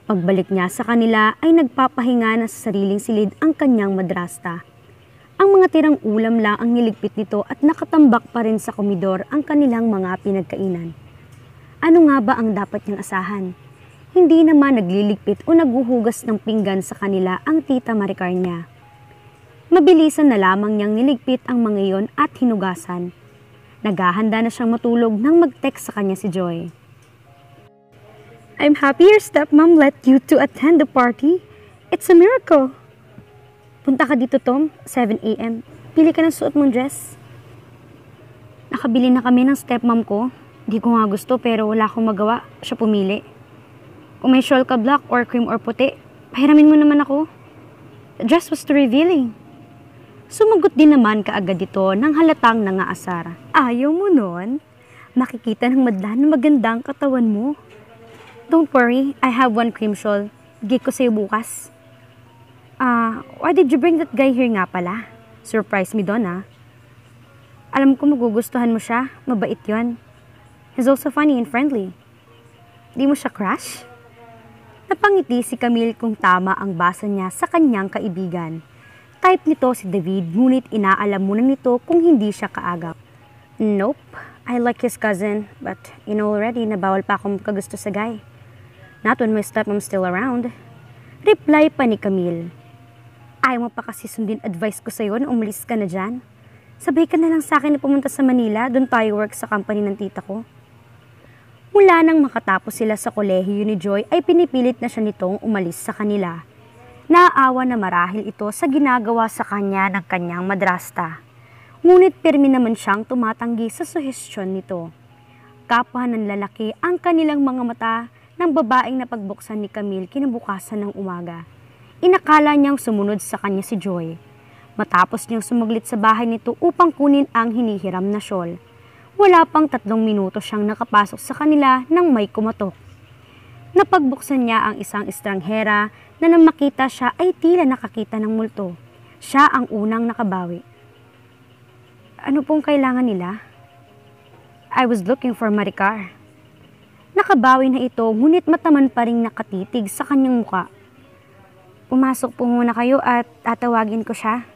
Pagbalik niya sa kanila ay nagpapahinga na sa sariling silid ang kanyang madrasta. Ang mga tirang ulam lang ang niligpit nito at nakatambak pa rin sa komedor ang kanilang mga pinagkainan. Ano nga ba ang dapat niyang asahan? Hindi naman nagliligpit o naghuhugas ng pinggan sa kanila ang tita Maricar niya. Mabilisan na lamang niyang niligpit ang mga iyon at hinugasan. Naghahanda na siyang matulog nang mag-text sa kanya si Joy. I'm happy your stepmom let you to attend the party. It's a miracle. Punta ka dito, Tom, 7 a.m. Pili ka ng suot mong dress. Nakabili na kami ng stepmom ko. Di ko nga gusto pero wala akong magawa. Siya pumili. Kung may shawl ka black or cream or puti, pahiramin mo naman ako. The dress was too revealing. Sumagot din naman kaagad ito ng halatang nangaasar. Ayaw mo nun? Makikita ng madla na magandang katawan mo. Don't worry, I have one cream shawl. Bigay ko sa'yo bukas. Why did you bring that guy here nga pala? Surprise me doon Alam ko magugustuhan mo siya. Mabait yon. He's also funny and friendly. Di mo siya crush? Napangiti si Camille kung tama ang basa niya sa kanyang kaibigan. Type nito si David, ngunit inaalam muna nito kung hindi siya kaagaw. Nope, I like his cousin, but you know already na bawal pa akong kagusto sa guy. Not when my stepmom's still around. Reply pa ni Camille. Ayaw mo pa kasi sundin advice ko sa'yo na umalis ka na dyan. Sabay ka na lang sa akin na pumunta sa Manila, doon tayo work sa company ng tita ko. Mula nang makatapos sila sa kolehiyo ni Joy ay pinipilit na siya nitong umalis sa kanila. Naaawa na marahil ito sa ginagawa sa kanya ng kanyang madrasta. Ngunit pirmi naman siyang tumatanggi sa suhestyon nito. Kapwa ng lalaki ang kanilang mga mata ng babaeng napagbuksan ni Camille kinabukasan ng umaga. Inakala niyang sumunod sa kanya si Joy. Matapos niyang sumaglit sa bahay nito upang kunin ang hinihiram na shawl. Wala pang 3 minuto siyang nakapasok sa kanila nang may kumatok. Napagbuksan niya ang isang estranghera na nang makita siya ay tila nakakita ng multo. Siya ang unang nakabawi. Ano pong kailangan nila? I was looking for Maricar. Nakabawi na ito ngunit mataman pa ring nakatitig sa kanyang muka. Pumasok po muna kayo at tatawagin ko siya.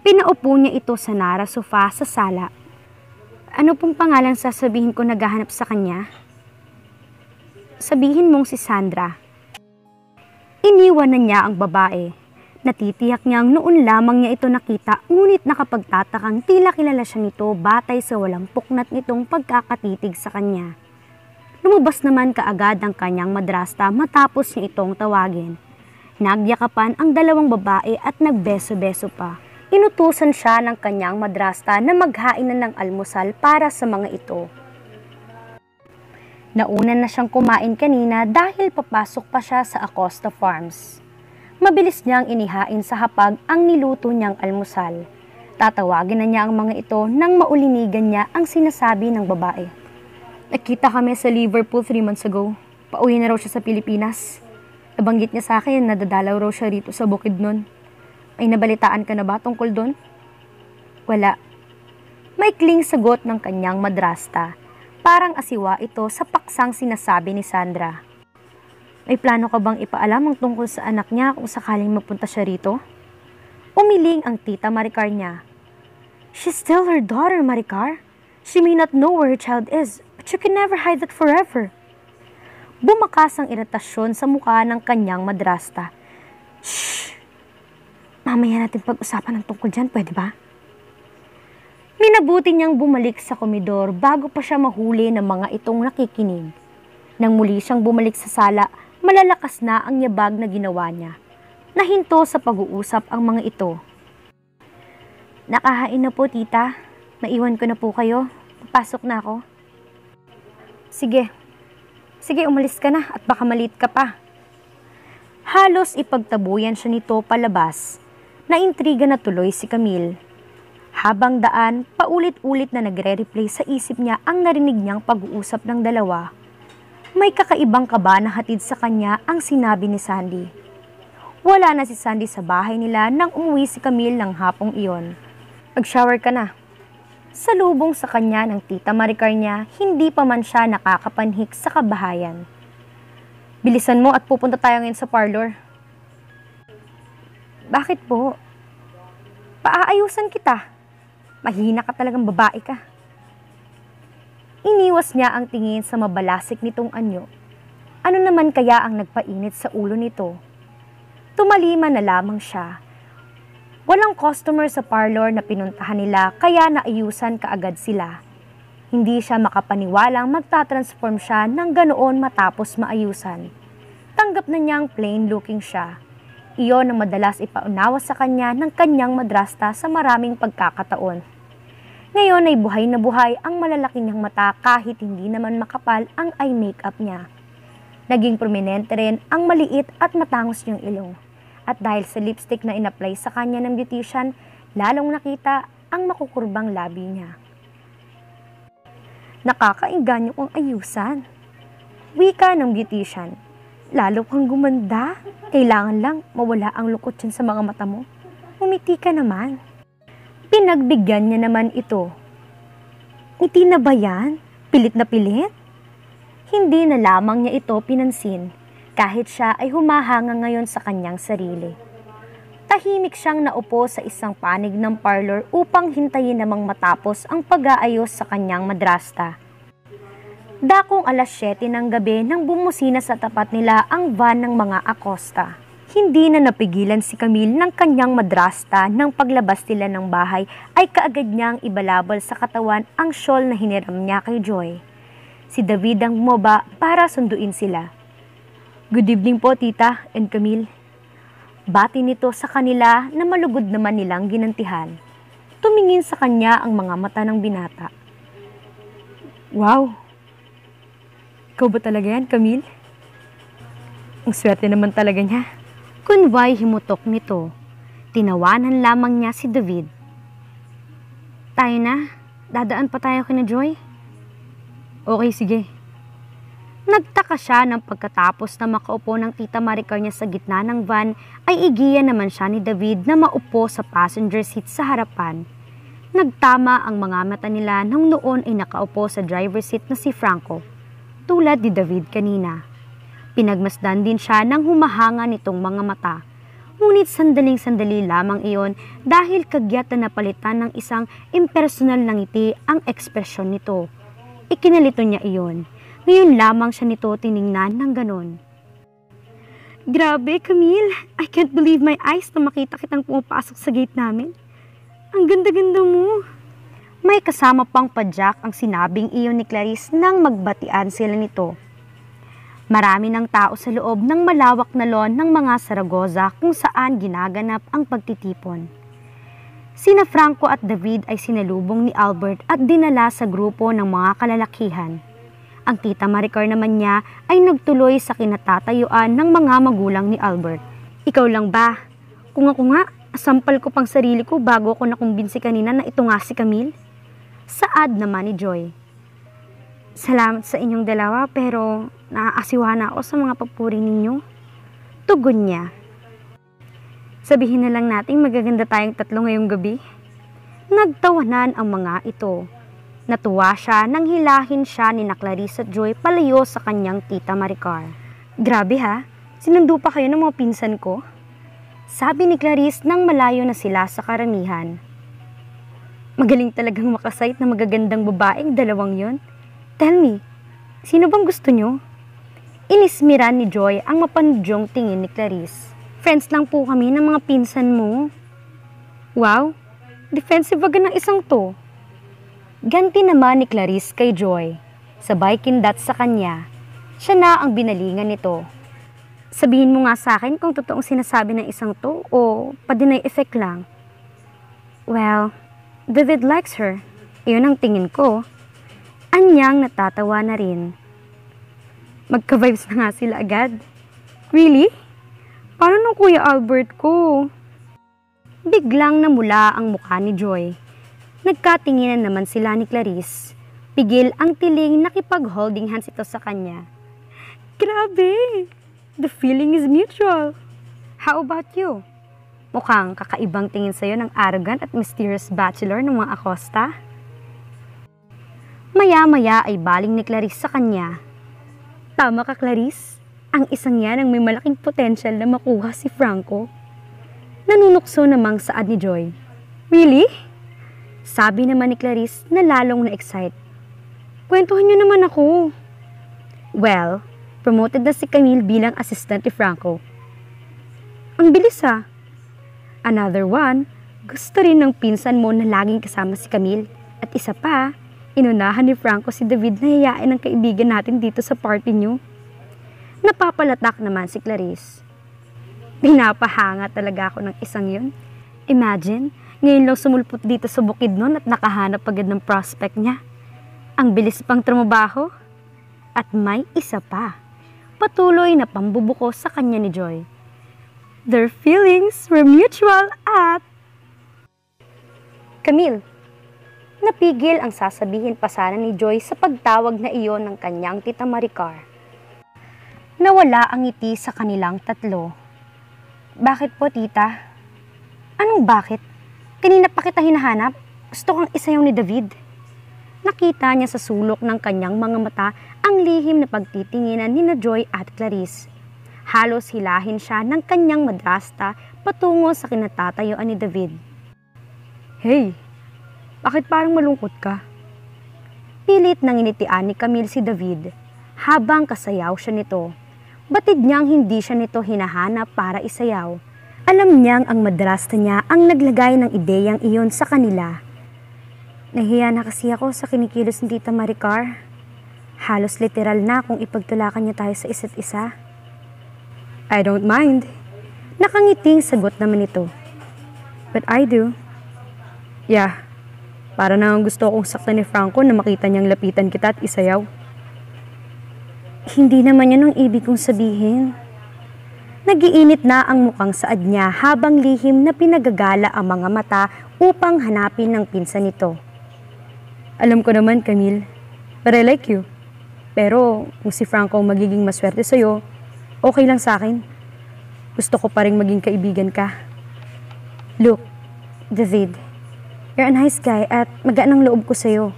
Pinaupo niya ito sa nara sofa sa sala. Ano pong pangalan sasabihin ko naghahanap sa kanya? Sabihin mong si Sandra. Iniwan na niya ang babae. Natitiyak niyang noon lamang niya ito nakita ngunit nakapagtatakang tila kilala siya nito batay sa walang puknat nitong pagkakatitig sa kanya. Lumabas naman kaagad ang kanyang madrasta matapos niya itong tawagin. Nagyakapan ang dalawang babae at nagbeso-beso pa. Inutusan siya ng kanyang madrasta na maghainan ng almusal para sa mga ito. Nauna na siyang kumain kanina dahil papasok pa siya sa Acosta Farms. Mabilis niyang inihain sa hapag ang niluto niyang almusal. Tatawagin na niya ang mga ito nang maulinigan niya ang sinasabi ng babae. Nakita kami sa Liverpool 3 months ago. Pauwi na raw siya sa Pilipinas. Nabanggit niya sa akin na dadalaw raw siya rito sa Bukidnon. Ay nabalitaan ka na ba tungkol doon? Wala. Maikling sagot ng kanyang madrasta. Parang asiwa ito sa paksang sinasabi ni Sandra. May plano ka bang ipaalam ang tungkol sa anak niya kung sakaling mapunta siya rito? Umiling ang tita Maricar niya. She's still her daughter, Maricar. She may not know where her child is, but you can never hide that forever. Bumakas ang iritasyon sa mukha ng kanyang madrasta. Shh! Mamaya natin pag-usapan ng tungkol dyan, pwede ba? Minabuti niyang bumalik sa komedor bago pa siya mahuli ng mga itong nakikinig. Nang muli siyang bumalik sa sala, malalakas na ang yabag na ginawa niya. Nahinto sa pag-uusap ang mga ito. Nakahain na po, tita. Maiwan ko na po kayo. Papasok na ako. Sige. Sige, umalis ka na at baka maliit ka pa. Halos ipagtabuyan siya nito palabas. Naintriga na tuloy si Camille. Habang daan, paulit-ulit na nagre-replay sa isip niya ang narinig niyang pag-uusap ng dalawa. May kakaibang kaba na hatid sa kanya ang sinabi ni Sandy. Wala na si Sandy sa bahay nila nang umuwi si Camille ng hapong iyon. Mag-shower ka na. Salubong sa kanya ng tita Maricar niya, hindi pa man siya nakakapanhik sa kabahayan. Bilisan mo at pupunta tayo ngayon sa parlor. Bakit po? Paaayusan kita. Mahina ka talagang babae ka. Iniwas niya ang tingin sa mabalasik nitong anyo. Ano naman kaya ang nagpainit sa ulo nito? Tumalima na lamang siya. Walang customer sa parlor na pinuntahan nila kaya naayusan kaagad sila. Hindi siya makapaniwalang magtatransform siya ng ganoon matapos maayusan. Tanggap na niyang plain looking siya. Iyon ang madalas ipaunawa sa kanya ng kanyang madrasta sa maraming pagkakataon. Ngayon ay buhay na buhay ang malalaki niyang mata kahit hindi naman makapal ang eye makeup niya. Naging prominente rin ang maliit at matangos niyang ilong. At dahil sa lipstick na inapply sa kanya ng beautician, lalong nakita ang makukurbang labi niya. Nakakainganyo kong ayusan. Wika ng beautician. Lalo kang gumanda. Kailangan lang mawala ang lungkot yan sa mga mata mo. Umiti ka naman. Pinagbigyan niya naman ito. Ngiti na ba yan? Pilit na pilit? Hindi na lamang niya ito pinansin kahit siya ay humahanga ngayon sa kanyang sarili. Tahimik siyang naupo sa isang panig ng parlor upang hintayin namang matapos ang pag-aayos sa kanyang madrasta. Dakong alas 7 ng gabi nang bumusina sa tapat nila ang van ng mga Acosta. Hindi na napigilan si Camille ng kanyang madrasta nang paglabas nila ng bahay ay kaagad niyang ibalabal sa katawan ang shawl na hiniram niya kay Joy. Si David ang bumaba para sunduin sila. Good evening po tita and Camille. Bati nito sa kanila na malugod naman nilang ginantihan. Tumingin sa kanya ang mga mata ng binata. Wow! Ikaw ba talaga yan, Camille? Ang swerte naman talaga niya. Kunway himutok nito. Tinawanan lamang niya si David. Tayo na? Dadaan pa tayo kina Joy? Okay, sige. Nagtaka siya nang pagkatapos na makaupo ng tita Maricar niya sa gitna ng van, ay igiya naman siya ni David na maupo sa passenger seat sa harapan. Nagtama ang mga mata nila nang noon ay nakaupo sa driver seat na si Franco, tulad ni David kanina. Pinagmasdan din siya ng humahanga nitong mga mata. Ngunit sandaling-sandali lamang iyon dahil kagyat na napalitan ng isang impersonal na ngiti ang ekspresyon nito. Ikinalito niya iyon. Ngayon lamang siya nito tiningnan ng ganon. Grabe, Camille. I can't believe my eyes na makita kitang pumapasok sa gate namin. Ang ganda-ganda mo. May kasama pang padyak ang sinabing iyon ni Clarice nang magbatian sila nito. Marami ng tao sa loob ng malawak na lawn ng mga Zaragoza kung saan ginaganap ang pagtitipon. Sina Franco at David ay sinalubong ni Albert at dinala sa grupo ng mga kalalakihan. Ang tita Maricar naman niya ay nagtuloy sa kinatatayuan ng mga magulang ni Albert. Ikaw lang ba? Kung ako nga, asampal ko pang sarili ko bago ako nakumbinsi kanina na ito nga si Camille. Saad naman ni Joy. Salamat sa inyong dalawa pero naaasiwa na ako sa mga papuri ninyo. Tugon niya. Sabihin na lang natin magaganda tayong tatlo ngayong gabi. Nagtawanan ang mga ito. Natuwa siya nang hilahin siya ni Clarice at Joy palayo sa kanyang tita Maricar. Grabe ha, sinundo pa kayo ng mga pinsan ko? Sabi ni Clarice nang malayo na sila sa karamihan. Magaling talagang makasite na magagandang babaeng dalawang yon. Tell me, sino bang gusto nyo? Inismiran ni Joy ang mapanudyong tingin ni Clarice. Friends lang po kami ng mga pinsan mo. Wow, defensive agad ng isang to. Ganti naman ni Clarice kay Joy. Sabay kindat sa kanya. Siya na ang binalingan nito. Sabihin mo nga sa akin kung totoong sinasabi ng isang to o pa-deny effect lang. Well, David likes her. Iyon ang tingin ko. Anyang natatawa na rin. Magka-vibes na nga sila agad. Really? Paano nung Kuya Albert ko? Biglang namula ang mukha ni Joy. Nagkatinginan naman sila ni Clarice. Pigil ang tiling nakipag-holding hands ito sa kanya. Grabe! The feeling is mutual. How about you? Mukhang kakaibang tingin sa'yo ng arrogant at mysterious bachelor ng mga Acosta. Maya-maya ay baling ni Clarice sa kanya. Tama ka, Clarice. Ang isang yan ang may malaking potensyal na makuha si Franco. Nanunukso namang saad ni Joy. Really? Sabi naman ni Clarice na lalong na-excite. Kwentuhan niyo naman ako. Well, promoted na si Camille bilang assistant ni Franco. Ang bilis ha. Another one, gusto rin ng pinsan mo na laging kasama si Camille. At isa pa, inunahan ni Franco si David na yayain ng kaibigan natin dito sa party niyo. Napapalatak naman si Clarice. Pinapahanga talaga ako ng isang yun. Imagine, ngayon lang sumulpot dito sa bukid nun at nakahanap agad ng prospect niya. Ang bilis pang trumabaho. At may isa pa. Patuloy na pambubuko sa kanya ni Joy. Their feelings were mutual at... Camille, napigil ang sasabihin pa sana ni Joy sa pagtawag na iyon ng kanyang tita Maricar. Nawala ang ngiti sa kanilang tatlo. Bakit po, tita? Anong bakit? Kanina pa kita hinahanap. Gusto kang isayaw ni David. Nakita niya sa sulok ng kanyang mga mata ang lihim na pagtitinginan ni na Joy at Clarice. Halos hilahin siya ng kanyang madrasta patungo sa kinatatayuan ni David. Hey, bakit parang malungkot ka? Pilit nang initian ni Camille si David habang kasayaw siya nito. Batid niyang hindi siya nito hinahanap para isayaw. Alam niyang ang madrasta niya ang naglagay ng ideyang iyon sa kanila. Nahiya na kasi ako sa kinikilos ni Tita Maricar. Halos literal na kung ipagtulakan niya tayo sa isa't isa. I don't mind. Nakangiting sagot naman ito. But I do. Yeah, para na gusto akong saktan ni Franco na makita niyang lapitan kita at isayaw. Hindi naman yan ang ibig kong sabihin. Nagiinit na ang mukhang saad niya habang lihim na pinagagala ang mga mata upang hanapin ng pinsan nito. Alam ko naman, Camille, but I like you. Pero kung si Franco magiging maswerte sa'yo, okay lang sa akin. Gusto ko pa rin maging kaibigan ka. Look, David, you're a nice guy at magaan ang loob ko sa'yo.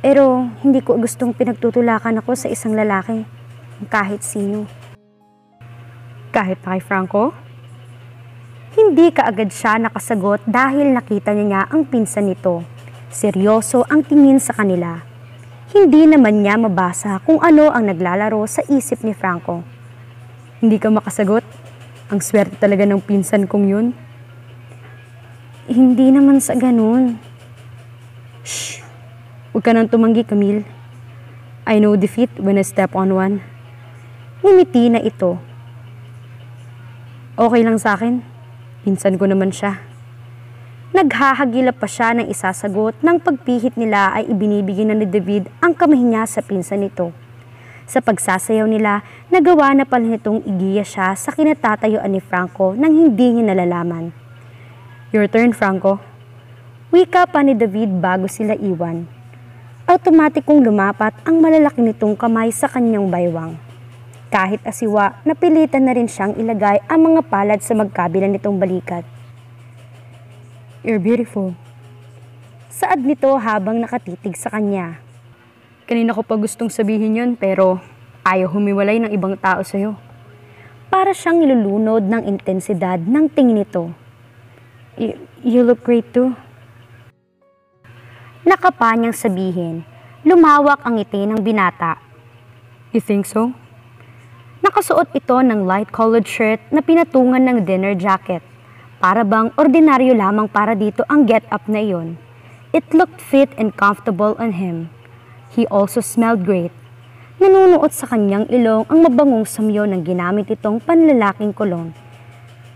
Pero hindi ko gustong pinagtutulakan ako sa isang lalaki. Kahit sino. Kahit pa kay Franco? Hindi kaagad siya nakasagot dahil nakita niya ang pinsan nito. Seryoso ang tingin sa kanila. Hindi naman niya mabasa kung ano ang naglalaro sa isip ni Franco. Hindi ka makasagot? Ang swerte talaga ng pinsan kong yun. Hindi naman sa ganun. Shh! Huwag ka nang tumanggi, Camille. I know defeat when I step on one. Ngumiti na ito. Okay lang sa akin. Pinsan ko naman siya. Naghahagilap pa siya ng isasagot nang pagpihit nila ay ibinibigay na ni David ang kamay niya sa pinsan nito. Sa pagsasayaw nila, nagawa na pala nitong igiya siya sa kinatatayuan ni Franco nang hindi niya nalalaman. Your turn, Franco. Wika pa ni David bago sila iwan. Automatikong lumapat ang malalaki nitong kamay sa kanyang baywang. Kahit asiwa, napilitan na rin siyang ilagay ang mga palad sa magkabilang nitong balikat. You're beautiful. Saad nito habang nakatitig sa kanya. Kanina ko pa gustong sabihin yun pero ayaw humiwalay ng ibang tao sa'yo. Para siyang nilulunod ng intensidad ng tingin nito. You look great too. Nakapa niyang sabihin, lumawak ang ngiti ng binata. You think so? Nakasuot ito ng light-colored shirt na pinatungan ng dinner jacket. Para bang ordinaryo lamang para dito ang get-up na iyon. It looked fit and comfortable on him. He also smelled great. Nanunuot sa kanyang ilong ang mabangong samyo ng ginamit itong panlalaking kolon.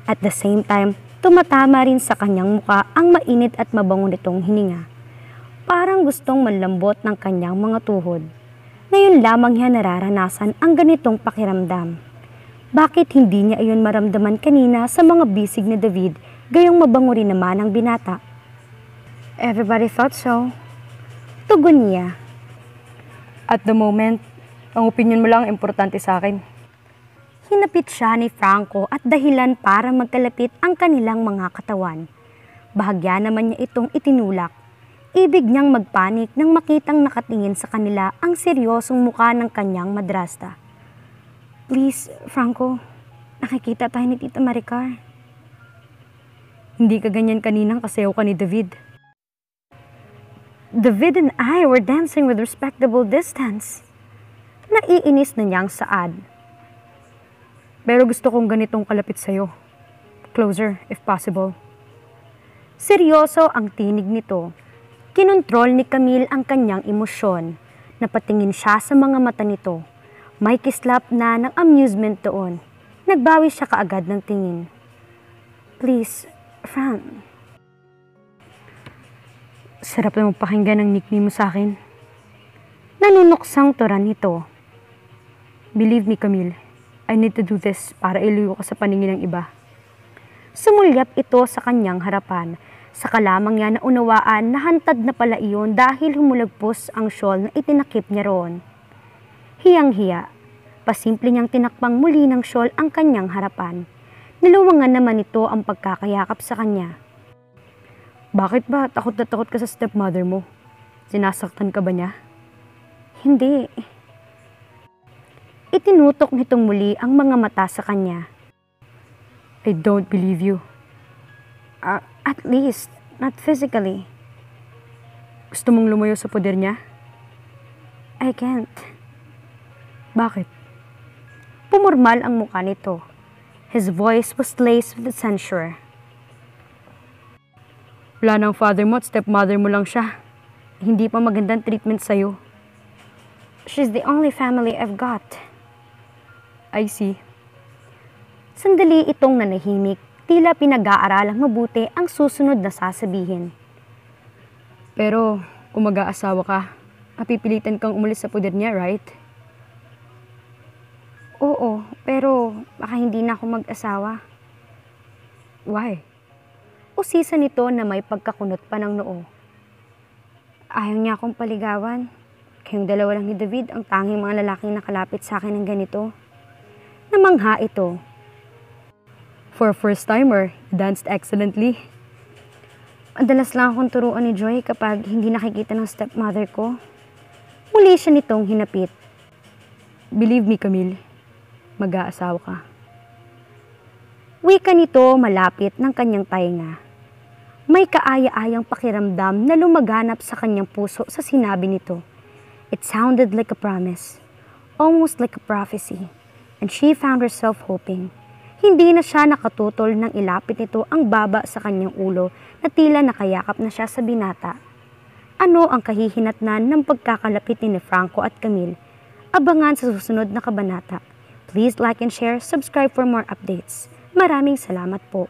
At the same time, tumatama rin sa kanyang muka ang mainit at mabango nitong hininga. Parang gustong manlambot ng kanyang mga tuhod. Ngayon lamang niya nararanasan ang ganitong pakiramdam. Bakit hindi niya ayon maramdaman kanina sa mga bisig ni David, gayong mabango rin naman ang binata? Everybody thought so. Tugon niya. At the moment, ang opinion mo lang importante sa akin. Hinapit siya ni Franco at dahilan para magkalapit ang kanilang mga katawan. Bahagya naman niya itong itinulak. Ibig niyang magpanik nang makitang nakatingin sa kanila ang seryosong mukha ng kanyang madrasta. Please, Franco, nakikita tayo ni Tita Maricar. Hindi ka ganyan kaninang kasayaw ka ni David. David and I were dancing with respectable distance. Naiinis na niyang saad. Pero gusto kong ganitong kalapit sa'yo. Closer, if possible. Seryoso ang tinig nito. Kinontrol ni Camille ang kanyang emosyon. Napatingin siya sa mga mata nito. May kislap na ng amusement doon. Nagbawi siya kaagad ng tingin. Please, Frank. Sarap na magpakinggan ng nickname mo sa akin. Nanunuksang turan nito. Believe me, Camille. I need to do this para iluyo ka sa paningin ng iba. Sumulyap ito sa kanyang harapan. Saka lamang niya naunawaan na hantad na pala iyon dahil humulagpos ang shawl na itinakip niya roon. Hiyang-hiya, pasimple niyang tinakpang muli ng shawl ang kanyang harapan. Niluwangan naman ito ang pagkakayakap sa kanya. Bakit ba takot na takot ka sa stepmother mo? Sinasaktan ka ba niya? Hindi. Itinutok nitong muli ang mga mata sa kanya. I don't believe you. At least, not physically. Gusto mong lumayo sa poder niya? I can't. Bakit? Pumormal ang mukha nito. His voice was laced with censure. Wala ng father mo at stepmother mo lang siya. Hindi pa magandang treatment sa'yo. She's the only family I've got. I see. Sandali itong nanahimik, tila pinag-aaralang mabuti ang susunod na sasabihin. Pero kung mag-aasawa ka, mapipilitan kang umalis sa poder niya, right? Oo, pero baka hindi na ako mag-asawa. Why? Usisa nito na may pagkakunot pa ng noo. Ayaw niya akong paligawan. Kayong dalawa lang ni David ang tanging mga lalaking nakalapit sa akin ng ganito. Namangha ito. For a first-timer, danced excellently. Madalas lang akong turuan ni Joy kapag hindi nakikita ng stepmother ko. Muli siya nitong hinapit. Believe me, Camille. Mag-aasawa ka. Wika nito malapit ng kanyang tainga. May kaaya-ayang pakiramdam na lumaganap sa kanyang puso sa sinabi nito. It sounded like a promise, almost like a prophecy, and she found herself hoping. Hindi na siya nakatutol nang ilapit nito ang baba sa kanyang ulo na tila nakayakap na siya sa binata. Ano ang kahihinatnan ng pagkakalapit ni Franco at Camille? Abangan sa susunod na kabanata. Please like and share, subscribe for more updates. Maraming salamat po.